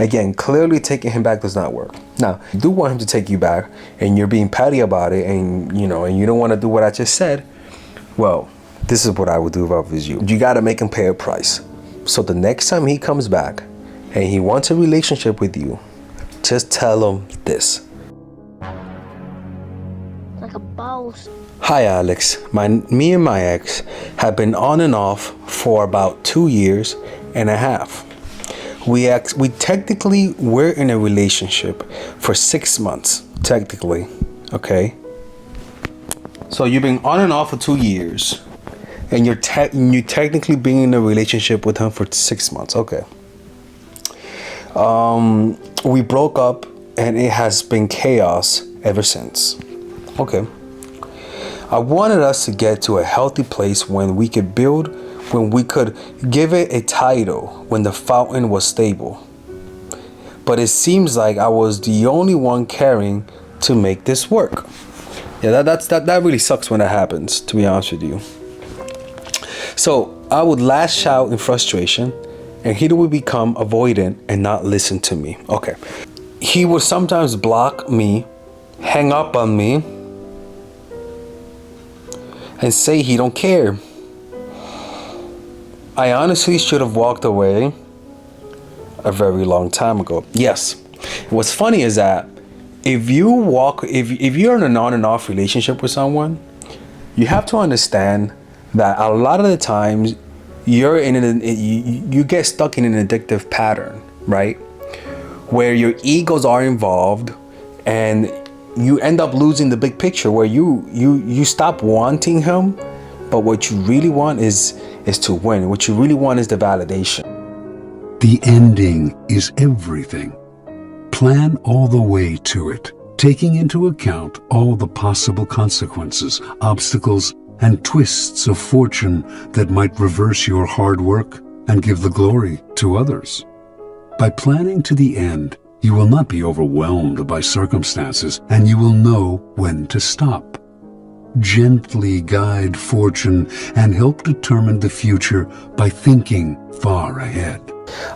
Again, clearly taking him back does not work. Now, you do want him to take you back, and you're being petty about it, and you don't want to do what I just said. Well, this is what I would do if I was you. You got to make him pay a price. So the next time he comes back and he wants a relationship with you, just tell him this. Like a boss. Hi Alex, me and my ex have been on and off for about 2 years and a half. We technically we're in a relationship for 6 months, technically, okay? So you've been on and off for 2 years, and you're technically being in a relationship with him for 6 months, okay? We broke up, and it has been chaos ever since. Okay. I wanted us to get to a healthy place when we could give it a title when the fountain was stable. But it seems like I was the only one caring to make this work. Yeah, that really sucks when that happens, to be honest with you. So I would lash out in frustration, and he would become avoidant and not listen to me. Okay. He would sometimes block me, hang up on me, and say he don't care. I honestly should have walked away a very long time ago. Yes. What's funny is that if you're in an on and off relationship with someone, you have to understand that a lot of the times you get stuck in an addictive pattern, right? Where your egos are involved, and you end up losing the big picture, where you stop wanting him, but what you really want is to win. What you really want is the validation. The ending is everything. Plan all the way to it, taking into account all the possible consequences, obstacles, and twists of fortune that might reverse your hard work and give the glory to others. By planning to the end, you will not be overwhelmed by circumstances, and you will know when to stop. Gently guide fortune and help determine the future by thinking far ahead.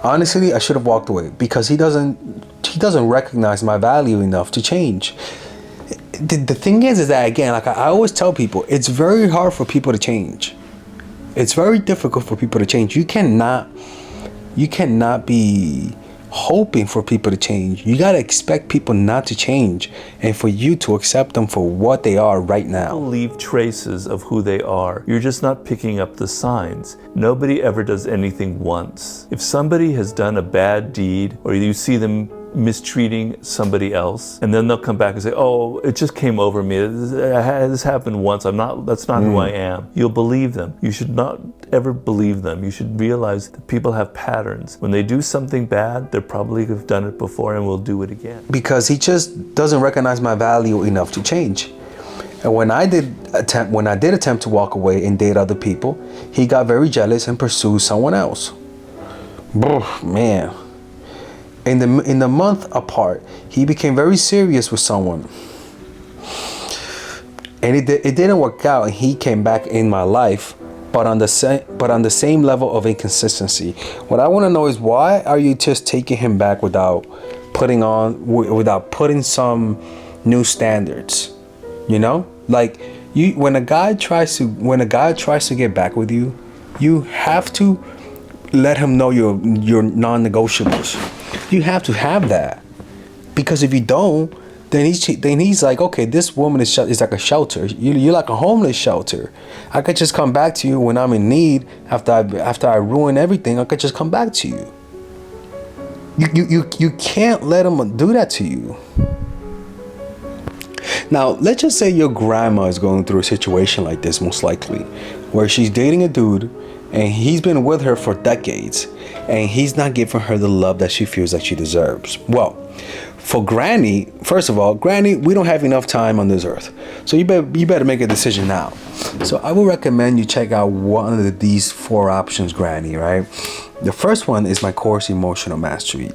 Honestly, I should have walked away because he doesn't recognize my value enough to change. The thing is that, again, like I always tell people, it's very hard for people to change. It's very difficult for people to change. You cannot be hoping for people to change. You got to expect people not to change, and for you to accept them for what they are right now. People leave traces of who they are. You're just not picking up the signs. Nobody ever does anything once. If somebody has done a bad deed, or you see them mistreating somebody else, and then they'll come back and say, oh, it just came over me. This happened once. That's not who I am. You'll believe them. You should not ever believe them. You should realize that people have patterns. When they do something bad, they probably have done it before and will do it again. Because he just doesn't recognize my value enough to change. And when I did attempt to walk away and date other people, he got very jealous and pursued someone else. Man. In the month apart, he became very serious with someone, and it didn't work out. And he came back in my life, but on the same level of inconsistency. What I want to know is, why are you just taking him back without putting some new standards? You know, like when a guy tries to get back with you, you have to let him know your non-negotiables. You have to have that, because if you don't, then he's like, okay, this woman is like a shelter. You're like a homeless shelter. I could just come back to you when I'm in need. After I ruin everything, I could just come back to you. You can't let him do that to you. Now, let's just say your grandma is going through a situation like this, most likely, where she's dating a dude and he's been with her for decades, and he's not giving her the love that she feels like she deserves. Well, for Granny, first of all, Granny, we don't have enough time on this earth, so you better make a decision now. So I would recommend you check out one of these 4 options, Granny, right? The first one is my course, Emotional Mastery.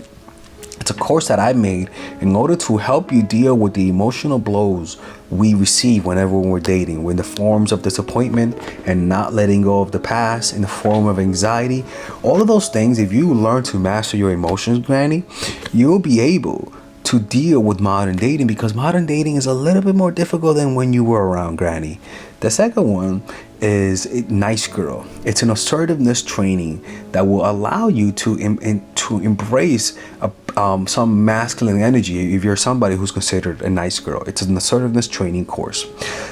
It's a course that I made in order to help you deal with the emotional blows we receive whenever we're dating, in the forms of disappointment and not letting go of the past, in the form of anxiety. All of those things, if you learn to master your emotions, Granny, you'll be able to deal with modern dating, because modern dating is a little bit more difficult than when you were around Granny. The second one is Nice Girl. It's an assertiveness training that will allow you to embrace some masculine energy if you're somebody who's considered a nice girl. It's an assertiveness training course.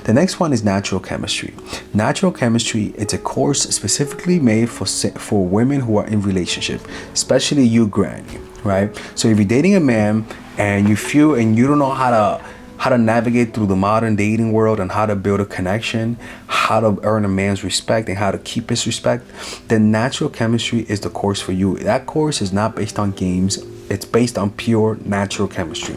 The next one is Natural Chemistry. Natural Chemistry, it's a course specifically made for women who are in relationship, especially you, Granny, right? So if you're dating a man and you feel and you don't know how to navigate through the modern dating world and how to build a connection, how to earn a man's respect and how to keep his respect, then Natural Chemistry is the course for you. That course is not based on games. It's based on pure natural chemistry.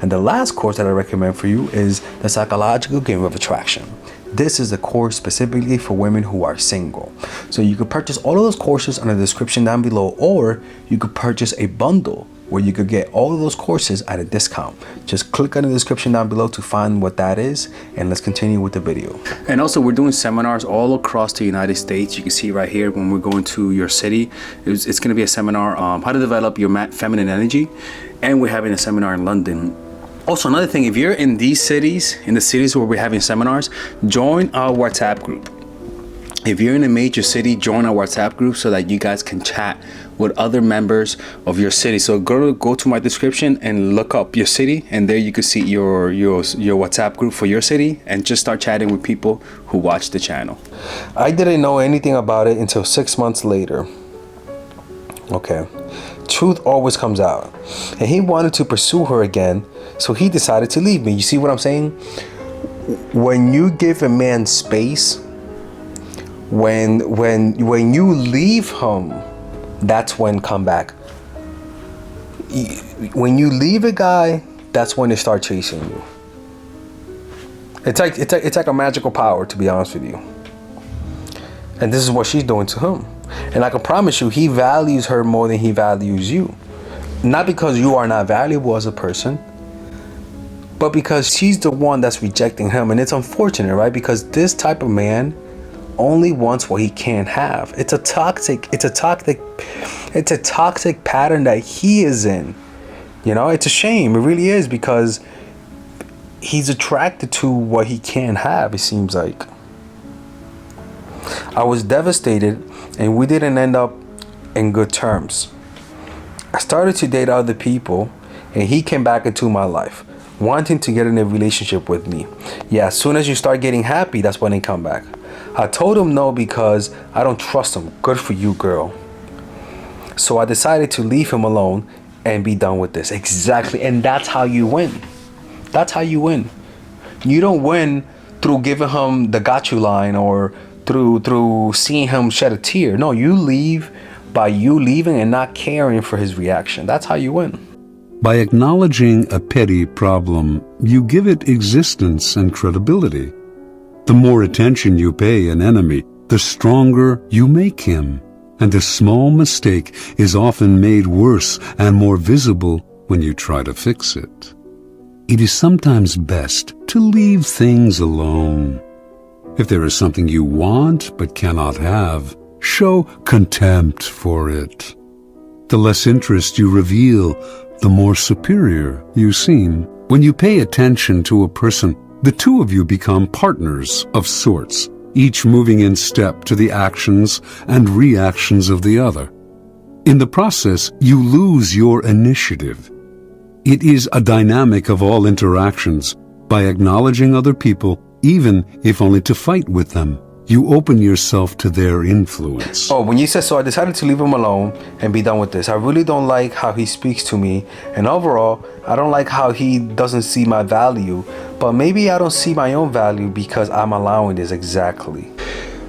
And the last course that I recommend for you is the Psychological Game of Attraction. This is a course specifically for women who are single. So you could purchase all of those courses in the description down below, or you could purchase a bundle where you could get all of those courses at a discount. Just click on the description down below to find what that is, and let's continue with the video. And also, we're doing seminars all across the United States. You can see right here when we're going to your city, it's going to be a seminar how to develop your feminine energy, and we're having a seminar in London. Also, another thing, if you're in these cities, in the cities where we're having seminars, join our WhatsApp group. If you're in a major city, join our WhatsApp group so that you guys can chat with other members of your city. So go to my description and look up your city, and there you can see your WhatsApp group for your city, and just start chatting with people who watch the channel. I didn't know anything about it until 6 months later. Okay. Truth always comes out. And he wanted to pursue her again, so he decided to leave me. You see what I'm saying? When you give a man space, when you leave him, that's when come back. When you leave a guy, that's when they start chasing you. It's like a magical power, to be honest with you. And this is what she's doing to him. And I can promise you, he values her more than he values you. Not because you are not valuable as a person, but because she's the one that's rejecting him. And it's unfortunate, right? Because this type of man only wants what he can't have. It's a toxic pattern that he is in. You know, it's a shame. It really is, because he's attracted to what he can't have, it seems like. I was devastated, and we didn't end up in good terms. I started to date other people, and he came back into my life, wanting to get in a relationship with me. Yeah, as soon as you start getting happy, that's when they come back. I told him no because I don't trust him. Good for you, girl. So I decided to leave him alone and be done with this. Exactly. And that's how you win. That's how you win. You don't win through giving him the got you line or through seeing him shed a tear. No, you leave by you leaving and not caring for his reaction. That's how you win. By acknowledging a petty problem, you give it existence and credibility. The more attention you pay an enemy, the stronger you make him. And a small mistake is often made worse and more visible when you try to fix it. It is sometimes best to leave things alone. If there is something you want but cannot have, show contempt for it. The less interest you reveal, the more superior you seem. When you pay attention to a person, the two of you become partners of sorts, each moving in step to the actions and reactions of the other. In the process, you lose your initiative. It is a dynamic of all interactions. By acknowledging other people, even if only to fight with them, you open yourself to their influence. Oh, when you said so, I decided to leave him alone and be done with this. I really don't like how he speaks to me. And overall, I don't like how he doesn't see my value. But maybe I don't see my own value because I'm allowing this. Exactly.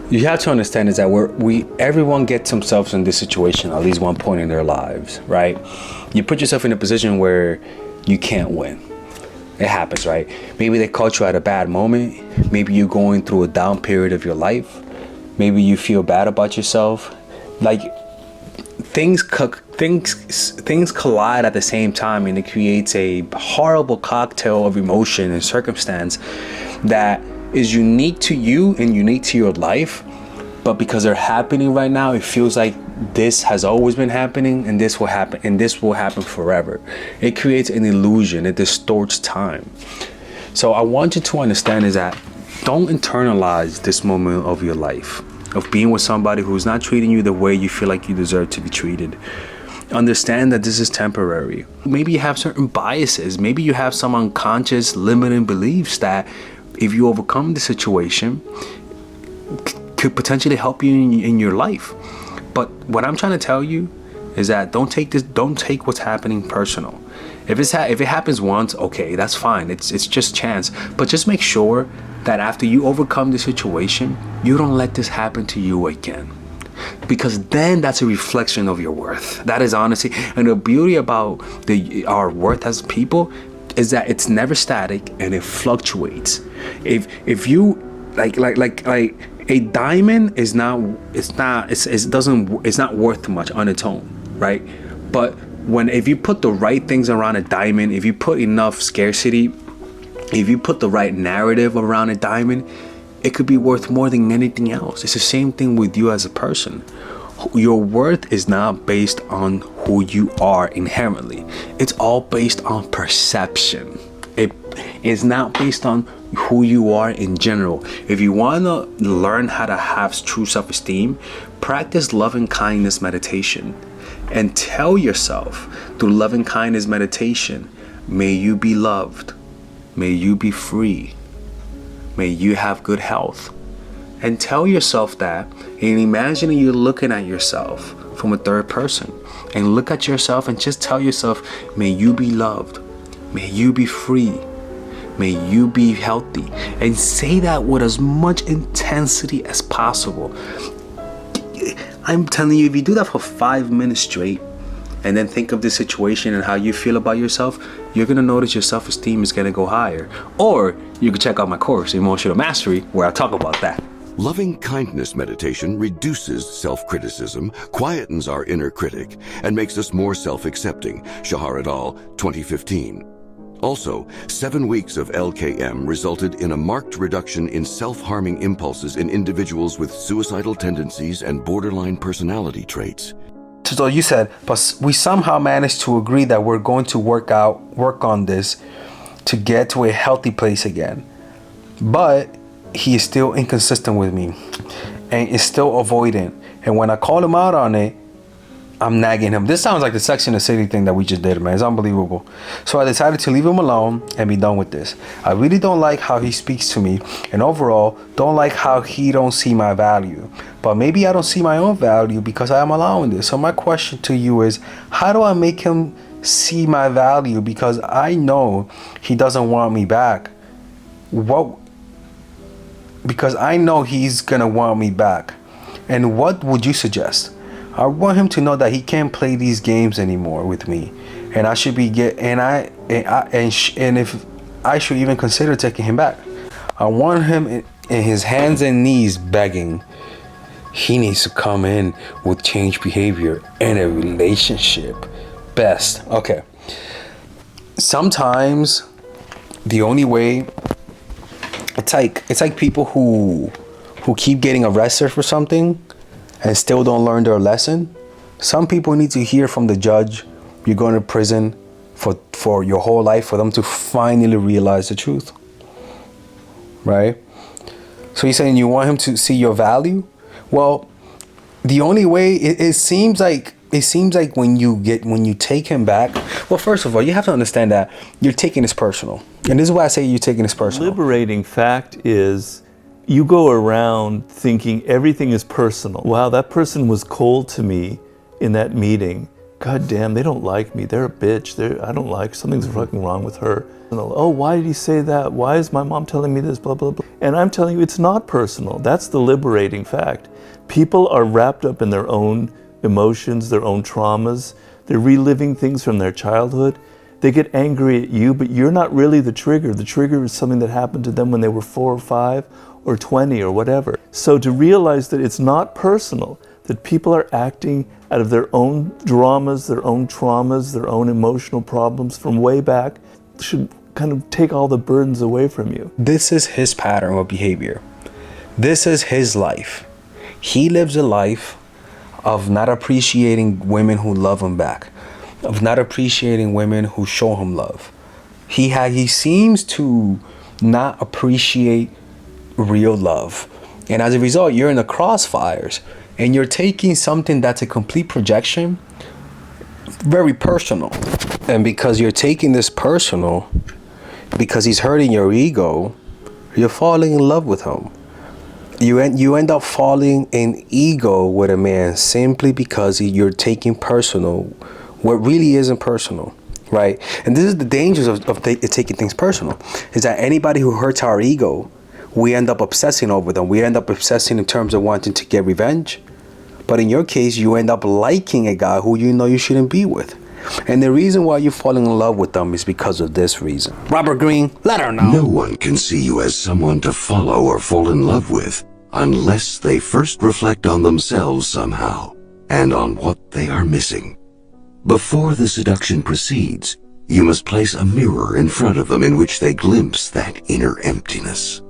You have to understand is that everyone gets themselves in this situation at least one point in their lives, right? You put yourself in a position where you can't win. It happens, right? Maybe they caught you at a bad moment. Maybe you're going through a down period of your life. Maybe you feel bad about yourself. Like, things collide at the same time, and it creates a horrible cocktail of emotion and circumstance that is unique to you and unique to your life. But because they're happening right now, it feels like this has always been happening, and this will happen, and this will happen forever. It creates an illusion. It distorts time. So I want you to understand is that don't internalize this moment of your life, of being with somebody who's not treating you the way you feel like you deserve to be treated. Understand that this is temporary. Maybe you have certain biases. Maybe you have some unconscious limiting beliefs that if you overcome the situation, could potentially help you in your life. But what I'm trying to tell you is that don't take what's happening personal. If it happens once, okay, that's fine. It's just chance. But just make sure that after you overcome the situation, you don't let this happen to you again. Because then that's a reflection of your worth. That is honestly, and the beauty about our worth as people is that it's never static and it fluctuates. If you like a diamond is not worth much on its own, right? But if you put the right things around a diamond, if you put enough scarcity, if you put the right narrative around a diamond, it could be worth more than anything else. It's the same thing with you as a person. Your worth is not based on who you are inherently. It's all based on perception. It is not based on who you are in general. If you want to learn how to have true self-esteem, practice loving kindness meditation and tell yourself through loving kindness meditation, may you be loved, may you be free, may you have good health. And tell yourself that, and imagine you're looking at yourself from a third person, and look at yourself and just tell yourself, may you be loved, may you be free, may you be healthy. And say that with as much intensity as possible. I'm telling you, if you do that for 5 minutes straight, and then think of the situation and how you feel about yourself, you're gonna notice your self-esteem is gonna go higher. Or you can check out my course, Emotional Mastery, where I talk about that. Loving kindness meditation reduces self-criticism, quietens our inner critic, and makes us more self-accepting. Shahar et al., 2015. Also, 7 weeks of LKM resulted in a marked reduction in self-harming impulses in individuals with suicidal tendencies and borderline personality traits. So you said, but we somehow managed to agree that we're going to work on this to get to a healthy place again. But he is still inconsistent with me and is still avoidant. And when I call him out on it, I'm nagging him. This sounds like the Sex and the City thing that we just did, man. It's unbelievable. So I decided to leave him alone and be done with this. I really don't like how he speaks to me, and overall don't like how he don't see my value. But maybe I don't see my own value because I am allowing this. So my question to you is, how do I make him see my value? Because I know he doesn't want me back. Because I know he's gonna want me back. And what would you suggest? I want him to know that he can't play these games anymore with me, and I should be and if I should even consider taking him back. I want him in his hands and knees begging. He needs to come in with changed behavior and a relationship. Best. Okay. Sometimes the only way, it's like people who keep getting arrested for something and still don't learn their lesson. Some people need to hear from the judge, you're going to prison for your whole life, for them to finally realize the truth. Right? So you're saying you want him to see your value? Well, the only way, it seems like when you take him back, well, first of all, you have to understand that you're taking this personal. And this is why I say you're taking this personal. Liberating fact is, you go around thinking everything is personal. Wow, that person was cold to me in that meeting. God damn, they don't like me. They're a bitch. I don't like, something's fucking wrong with her. Oh, why did he say that? Why is my mom telling me this, blah, blah, blah. And I'm telling you, it's not personal. That's the liberating fact. People are wrapped up in their own emotions, their own traumas. They're reliving things from their childhood. They get angry at you, but you're not really the trigger. The trigger is something that happened to them when they were 4 or 5 or 20 or whatever. So to realize that it's not personal, that people are acting out of their own dramas, their own traumas, their own emotional problems from way back should kind of take all the burdens away from you. This is his pattern of behavior. This is his life. He lives a life of not appreciating women who love him back, of not appreciating women who show him love. He seems to not appreciate real love. And as a result, you're in the crossfires and you're taking something that's a complete projection very personal. And because you're taking this personal, because he's hurting your ego, you're falling in love with him. You end up falling in ego with a man simply because you're taking personal what really isn't personal, right? And this is the dangers of taking things personal, is that anybody who hurts our ego, we end up obsessing over them. We end up obsessing in terms of wanting to get revenge. But in your case, you end up liking a guy who you know you shouldn't be with. And the reason why you're falling in love with them is because of this reason. Robert Greene, let her know. No one can see you as someone to follow or fall in love with unless they first reflect on themselves somehow and on what they are missing. Before the seduction proceeds, you must place a mirror in front of them in which they glimpse that inner emptiness.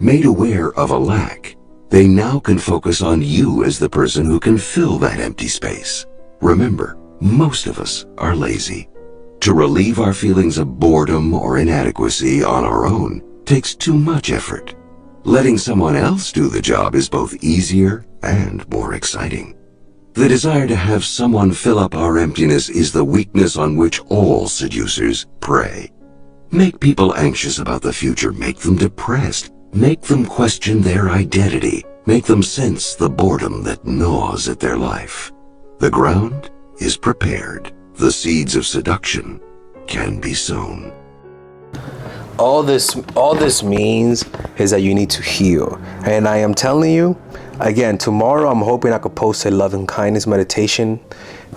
Made aware of a lack, they now can focus on you as the person who can fill that empty space. Remember, most of us are lazy. To relieve our feelings of boredom or inadequacy on our own takes too much effort. Letting someone else do the job is both easier and more exciting. The desire to have someone fill up our emptiness is the weakness on which all seducers prey. Make people anxious about the future, make them depressed, make them question their identity, make them sense the boredom that gnaws at their life. The ground is prepared. The seeds of seduction can be sown. All this means is that you need to heal. And I am telling you, again, tomorrow I'm hoping I could post a love and kindness meditation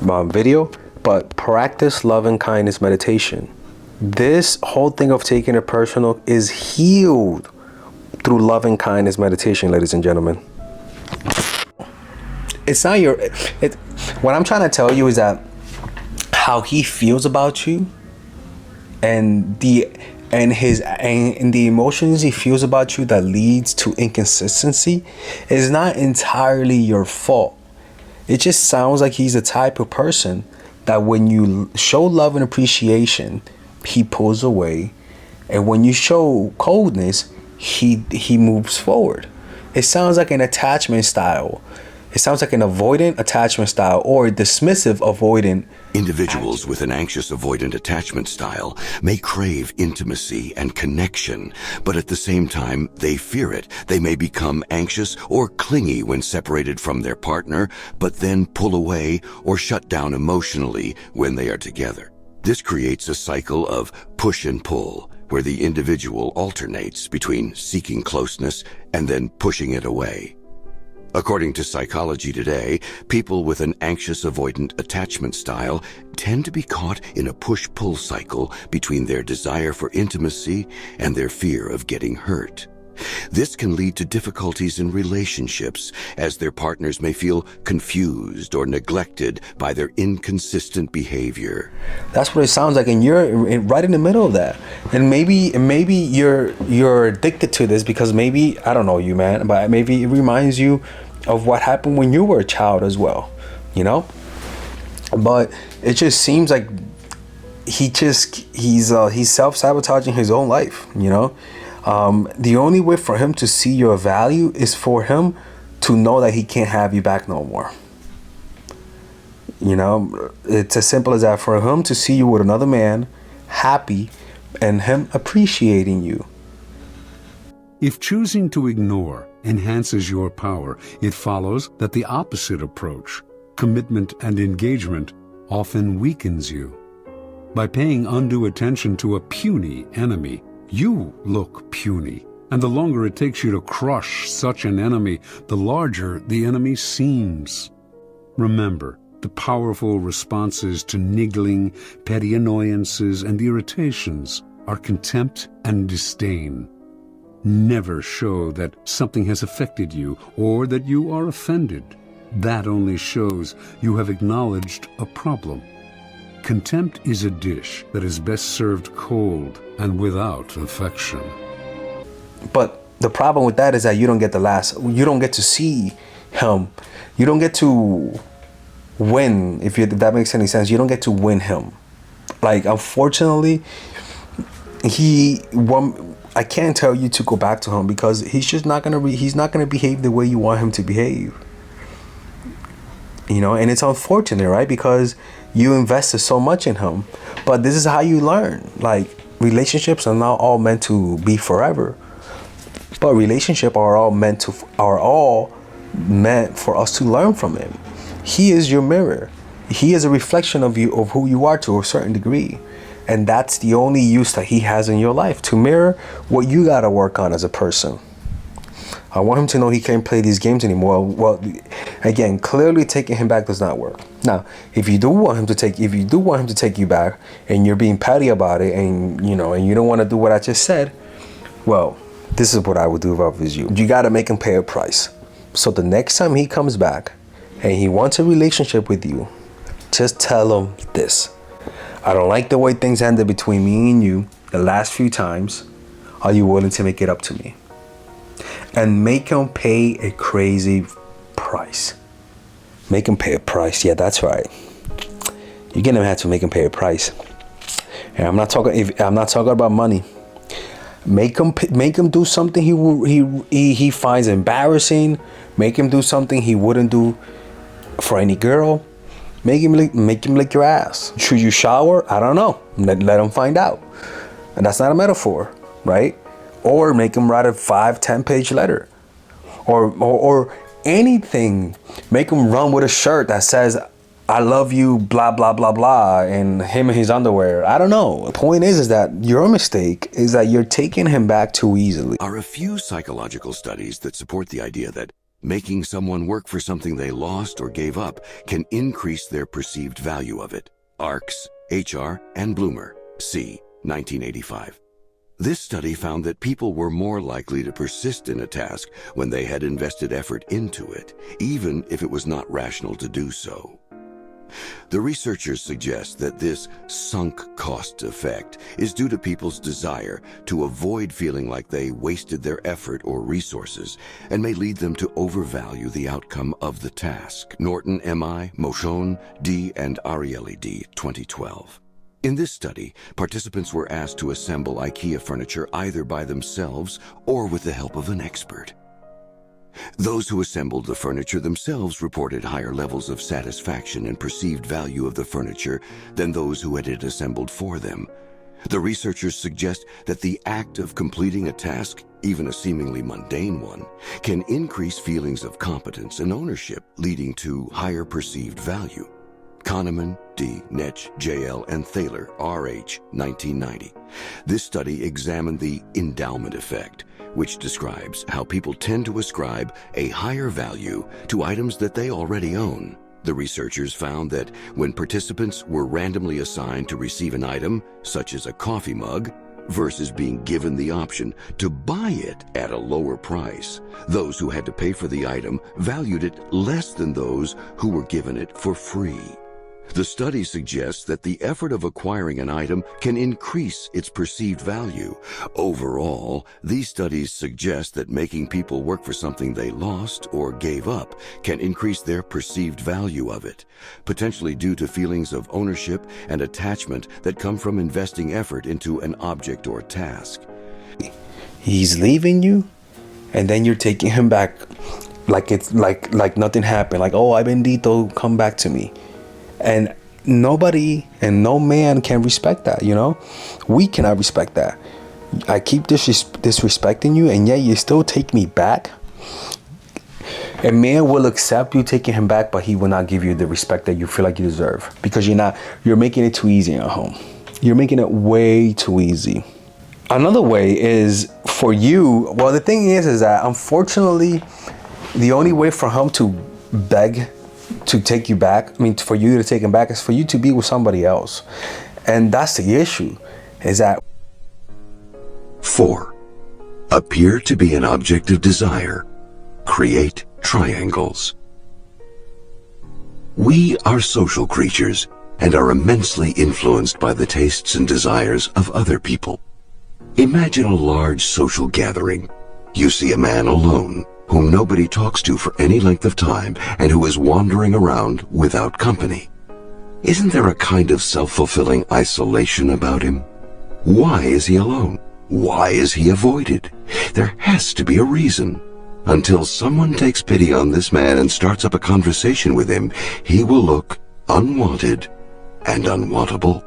video, but practice love and kindness meditation. This whole thing of taking it personal is healed through love and kindness meditation, ladies and gentlemen. It's not what I'm trying to tell you is that how he feels about you and the emotions he feels about you that leads to inconsistency is not entirely your fault. It just sounds like he's the type of person that when you show love and appreciation, he pulls away, and when you show coldness, he moves forward. It sounds like an attachment style. It sounds like an avoidant attachment style or a dismissive avoidant. Individuals with an anxious avoidant attachment style may crave intimacy and connection, but at the same time, they fear it. They may become anxious or clingy when separated from their partner, but then pull away or shut down emotionally when they are together. This creates a cycle of push and pull, where the individual alternates between seeking closeness and then pushing it away. According to Psychology Today, people with an anxious avoidant attachment style tend to be caught in a push-pull cycle between their desire for intimacy and their fear of getting hurt. This can lead to difficulties in relationships, as their partners may feel confused or neglected by their inconsistent behavior. That's what it sounds like, and you're right in the middle of that. And maybe you're addicted to this because maybe, I don't know you, man, but maybe it reminds you of what happened when you were a child as well, you know? But it just seems like he's self-sabotaging his own life, you know? The only way for him to see your value is for him to know that he can't have you back no more. You know, it's as simple as that. For him to see you with another man, happy, and him appreciating you. If choosing to ignore enhances your power, it follows that the opposite approach, commitment and engagement, often weakens you. By paying undue attention to a puny enemy, you look puny, and the longer it takes you to crush such an enemy, the larger the enemy seems. Remember, the powerful responses to niggling, petty annoyances, and irritations are contempt and disdain. Never show that something has affected you or that you are offended. That only shows you have acknowledged a problem. Contempt is a dish that is best served cold and without affection. But the problem with that is that you don't get to see him. You don't get to win, if that makes any sense. You don't get to win him. Like, unfortunately, I can't tell you to go back to him because he's not gonna behave the way you want him to behave. You know, and it's unfortunate, right? Because you invested so much in him. But this is how you learn. Like, relationships are not all meant to be forever. But relationships are all meant for us to learn from him. He is your mirror. He is a reflection of you, of who you are to a certain degree. And that's the only use that he has in your life, to mirror what you gotta work on as a person. I want him to know he can't play these games anymore. Well, again, clearly taking him back does not work. Now, if you do want him to take you back, and you're being petty about it, and you don't want to do what I just said, well, this is what I would do if I was you. You got to make him pay a price. So the next time he comes back and he wants a relationship with you, just tell him this: I don't like the way things ended between me and you the last few times. Are you willing to make it up to me? And make him pay a crazy price. Make him pay a price. Yeah, that's right. You're gonna have to make him pay a price. And I'm not talking about money. Make him do something he finds embarrassing. Make him do something he wouldn't do for any girl. Make him lick your ass. Should you shower? I don't know. Let him find out. And that's not a metaphor, right? Or make him write a 5-10 page letter, or anything. Make him run with a shirt that says "I love you," blah blah blah blah, and him in his underwear. I don't know. The point is that your mistake is that you're taking him back too easily. Are a few psychological studies that support the idea that making someone work for something they lost or gave up can increase their perceived value of it. Arks, HR, and Bloomer, C. 1985. This study found that people were more likely to persist in a task when they had invested effort into it, even if it was not rational to do so. The researchers suggest that this sunk cost effect is due to people's desire to avoid feeling like they wasted their effort or resources, and may lead them to overvalue the outcome of the task. Norton, M.I., Moshon, D., and Ariely D., 2012. In this study, participants were asked to assemble IKEA furniture either by themselves or with the help of an expert. Those who assembled the furniture themselves reported higher levels of satisfaction and perceived value of the furniture than those who had it assembled for them. The researchers suggest that the act of completing a task, even a seemingly mundane one, can increase feelings of competence and ownership, leading to higher perceived value. Kahneman, D., Netsch, J.L., and Thaler, R.H., 1990. This study examined the endowment effect, which describes how people tend to ascribe a higher value to items that they already own. The researchers found that when participants were randomly assigned to receive an item, such as a coffee mug, versus being given the option to buy it at a lower price, those who had to pay for the item valued it less than those who were given it for free. The study suggests that the effort of acquiring an item can increase its perceived value. Overall, these studies suggest that making people work for something they lost or gave up can increase their perceived value of it, potentially due to feelings of ownership and attachment that come from investing effort into an object or task. He's leaving you, and then you're taking him back like it's like nothing happened. Like, oh, I bendito, come back to me. And nobody and no man can respect that, you know? We cannot respect that. I keep disrespecting you, and yet you still take me back. A man will accept you taking him back, but he will not give you the respect that you feel like you deserve, because you're making it too easy at home. You're making it way too easy. Another way is for you. Well, the thing is that unfortunately, the only way for him to beg to take you back, for you to take him back, is for you to be with somebody else. And that's the issue, is that 4. Appear to be an object of desire. Create triangles. We are social creatures and are immensely influenced by the tastes and desires of other people. Imagine a large social gathering. You see a man alone, whom nobody talks to for any length of time and who is wandering around without company. Isn't there a kind of self-fulfilling isolation about him? Why is he alone? Why is he avoided? There has to be a reason. Until someone takes pity on this man and starts up a conversation with him, he will look unwanted and unwantable.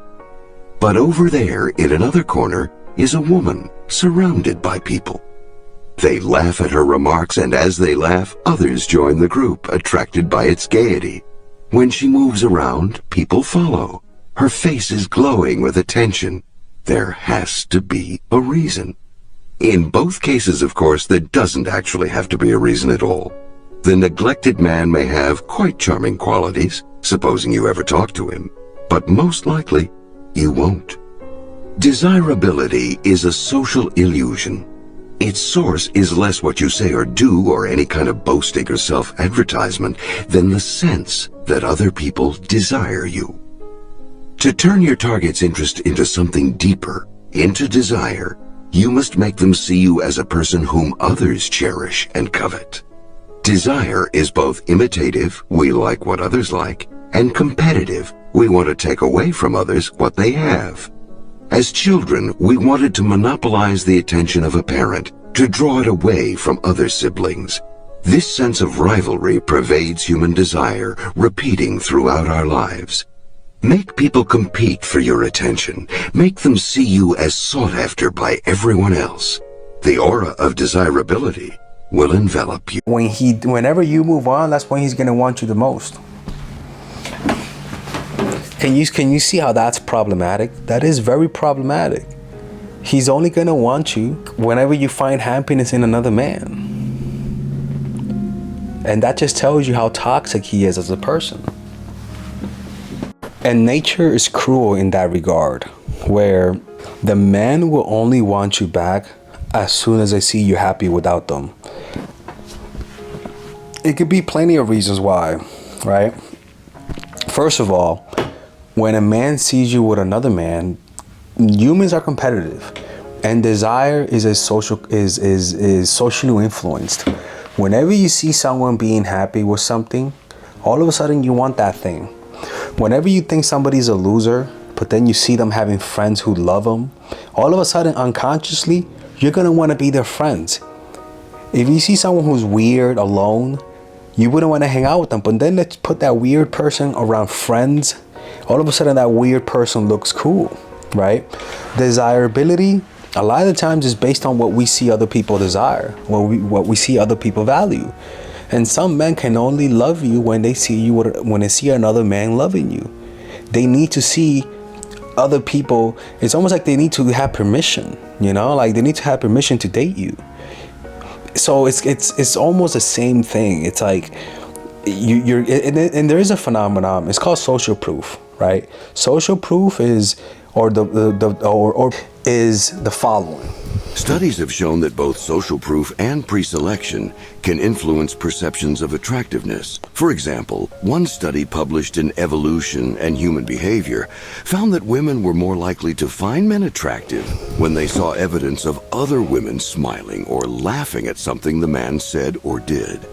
But over there, in another corner, is a woman surrounded by people. They laugh at her remarks, and as they laugh, others join the group, attracted by its gaiety. When she moves around, people follow. Her face is glowing with attention. There has to be a reason. In both cases, of course, there doesn't actually have to be a reason at all. The neglected man may have quite charming qualities, supposing you ever talk to him, but most likely you won't. Desirability is a social illusion. Its source is less what you say or do or any kind of boasting or self-advertisement than the sense that other people desire you. To turn your target's interest into something deeper, into desire, you must make them see you as a person whom others cherish and covet. Desire is both imitative, we like what others like, and competitive, we want to take away from others what they have. As children, we wanted to monopolize the attention of a parent, to draw it away from other siblings. This sense of rivalry pervades human desire, repeating throughout our lives. Make people compete for your attention. Make them see you as sought after by everyone else. The aura of desirability will envelop you. Whenever you move on, that's when he's gonna want you the most. Can you see how that's problematic? That is very problematic. He's only gonna want you whenever you find happiness in another man. And that just tells you how toxic he is as a person. And nature is cruel in that regard, where the men will only want you back as soon as they see you happy without them. It could be plenty of reasons why, right? First of all, when a man sees you with another man, humans are competitive, and desire is socially influenced. Whenever you see someone being happy with something, all of a sudden you want that thing. Whenever you think somebody's a loser, but then you see them having friends who love them, all of a sudden unconsciously you're gonna want to be their friends. If you see someone who's weird alone, you wouldn't want to hang out with them, but then let's put that weird person around friends. All of a sudden that weird person looks cool, right? Desirability, a lot of the times, is based on what we see other people desire, what we see other people value. And some men can only love you when they see you, when they see another man loving you. They need to see other people. It's almost like they need to have permission, like they need to have permission to date you. So it's almost the same thing. It's like and there is a phenomenon. It's called social proof, right? Social proof is the following. Studies have shown that both social proof and pre-selection can influence perceptions of attractiveness. For example, one study published in Evolution and Human Behavior found that women were more likely to find men attractive when they saw evidence of other women smiling or laughing at something the man said or did.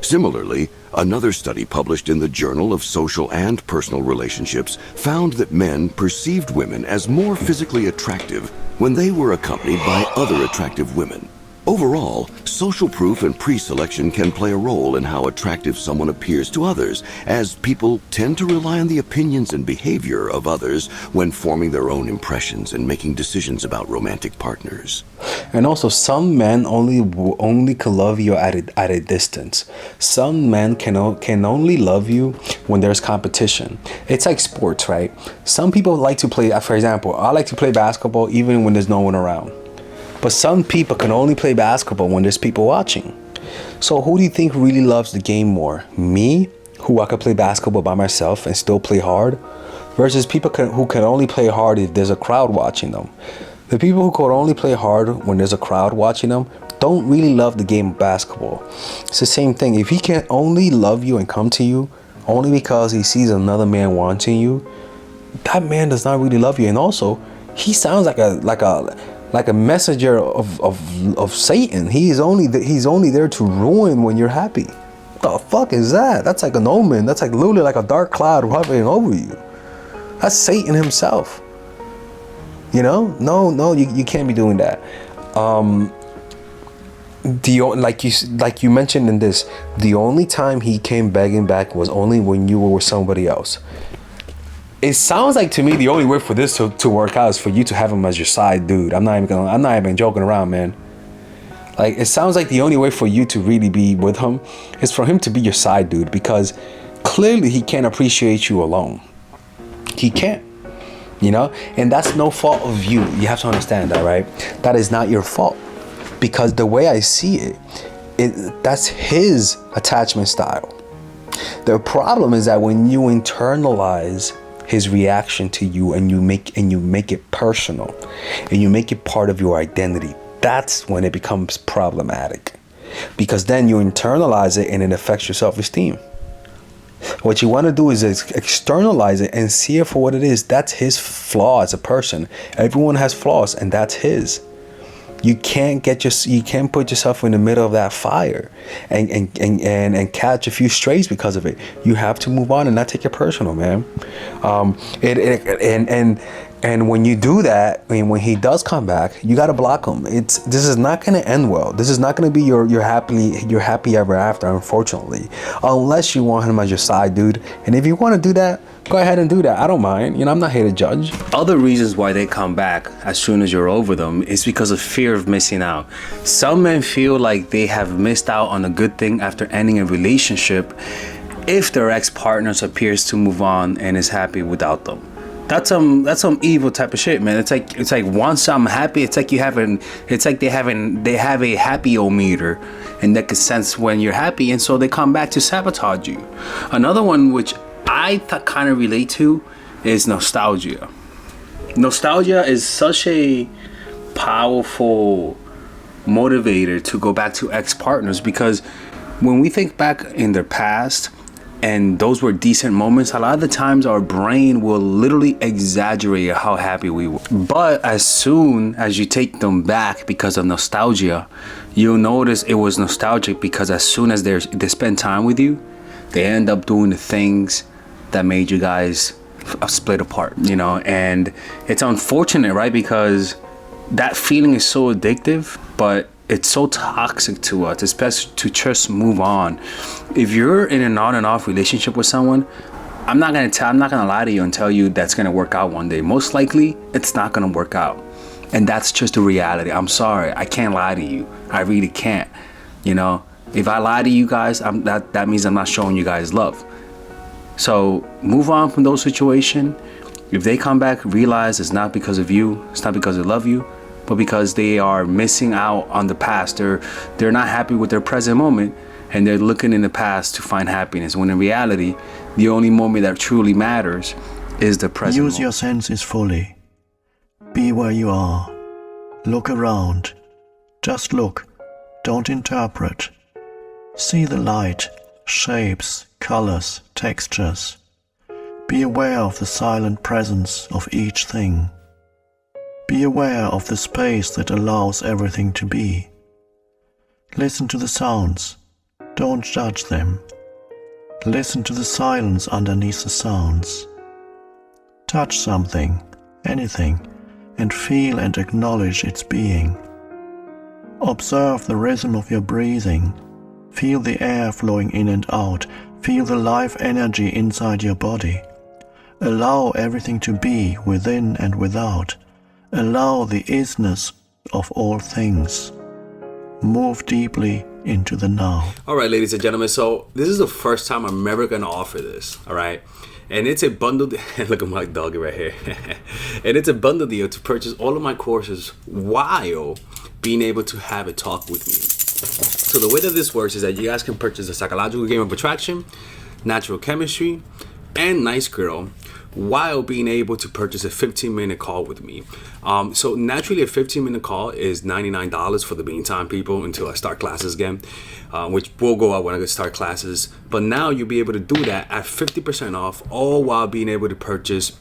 Similarly, another study published in the Journal of Social and Personal Relationships found that men perceived women as more physically attractive when they were accompanied by other attractive women. Overall, social proof and pre-selection can play a role in how attractive someone appears to others, as people tend to rely on the opinions and behavior of others when forming their own impressions and making decisions about romantic partners. And also, some men only can love you at a distance. Some men can only love you when there's competition. It's like sports, right? Some people like to play, for example, I like to play basketball even when there's no one around. But some people can only play basketball when there's people watching. So who do you think really loves the game more? Me, who I could play basketball by myself and still play hard, versus people who can only play hard if there's a crowd watching them. The people who could only play hard when there's a crowd watching them don't really love the game of basketball. It's the same thing. If he can only love you and come to you only because he sees another man wanting you, that man does not really love you. And also, he sounds like a messenger of Satan. He's only there to ruin when you're happy. What the fuck is that? That's like an omen. That's like literally like a dark cloud hovering over you. That's Satan himself. You know? No, you can't be doing that. Like you mentioned in this, the only time he came begging back was only when you were with somebody else. It sounds like to me the only way for this to work out is for you to have him as your side dude. I'm not even joking around, man. Like, it sounds like the only way for you to really be with him is for him to be your side dude, because clearly he can't appreciate you alone. He can't, you know? And that's no fault of you. You have to understand that, right? That is not your fault, because the way I see it, that's his attachment style. The problem is that when you internalize his reaction to you and you make it personal and you make it part of your identity, that's when it becomes problematic, because then you internalize it and it affects your self-esteem. What you want to do is externalize it and see it for what it is. That's his flaw as a person. Everyone has flaws, and that's his. You can't put yourself in the middle of that fire and catch a few strays because of it. You have to move on and not take it personal, man. And when you do that, I mean, when he does come back, you gotta block him. This is not gonna end well. This is not gonna be your happy ever after, unfortunately, unless you want him as your side dude. And if you want to do that, go ahead and do that. I don't mind. You know, I'm not here to judge. Other reasons why they come back as soon as you're over them is because of fear of missing out. Some men feel like they have missed out on a good thing after ending a relationship if their ex-partner appears to move on and is happy without them. That's some evil type of shit, man. It's like once I'm happy, they have a happy-o-meter, and that can sense when you're happy, and so they come back to sabotage you. Another one which I kind of relate to is nostalgia. Nostalgia is such a powerful motivator to go back to ex-partners, because when we think back in their past and those were decent moments, a lot of the times our brain will literally exaggerate how happy we were. But as soon as you take them back because of nostalgia, you'll notice it was nostalgic because as soon as they spend time with you, they end up doing the things that made you guys split apart, you know? And it's unfortunate, right? Because that feeling is so addictive, but it's so toxic to us, especially to just move on. If you're in an on and off relationship with someone, I'm not gonna lie to you and tell you that's gonna work out one day. Most likely, it's not gonna work out. And that's just the reality. I'm sorry, I can't lie to you. I really can't. You know, if I lie to you guys, that means I'm not showing you guys love. So move on from those situations. If they come back, realize it's not because of you, it's not because they love you, but because they are missing out on the past. They're not happy with their present moment, and they're looking in the past to find happiness, when in reality, the only moment that truly matters is the present Use moment. your senses fully. Be where you are. Look around. Just look. Don't interpret. See the light, shapes, colors, textures. Be aware of the silent presence of each thing. Be aware of the space that allows everything to be. Listen to the sounds. Don't judge them. Listen to the silence underneath the sounds. Touch something, anything, and feel and acknowledge its being. Observe the rhythm of your breathing. Feel the air flowing in and out. Feel the life energy inside your body. Allow everything to be within and without. Allow the isness of all things. Move deeply into the now. All right, ladies and gentlemen, so this is the first time I'm ever going to offer this, all right? And it's a bundle, look at my doggy right here. And it's a bundle deal to purchase all of my courses while being able to have a talk with me. So the way that this works is that you guys can purchase a psychological game of attraction, natural chemistry, and nice girl while being able to purchase a 15-minute call with me. So naturally, a 15-minute call is $99 for the meantime, people, until I start classes again, which will go up when I start classes. But now you'll be able to do that at 50% off, all while being able to purchase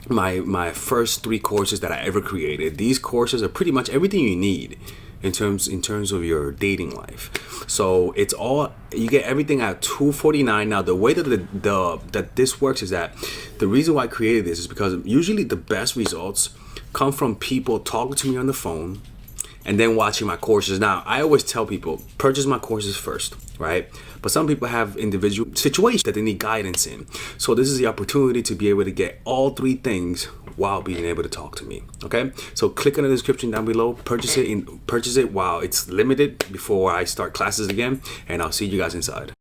my first 3 courses that I ever created. These courses are pretty much everything you need in terms of your dating life. So it's all, you get everything at $249. Now the way that this works is that the reason why I created this is because usually the best results come from people talking to me on the phone and then watching my courses. Now, I always tell people, purchase my courses first, right? But some people have individual situations that they need guidance in. So this is the opportunity to be able to get all 3 things while being able to talk to me, okay? So click on the description down below, purchase it while it's limited before I start classes again, and I'll see you guys inside.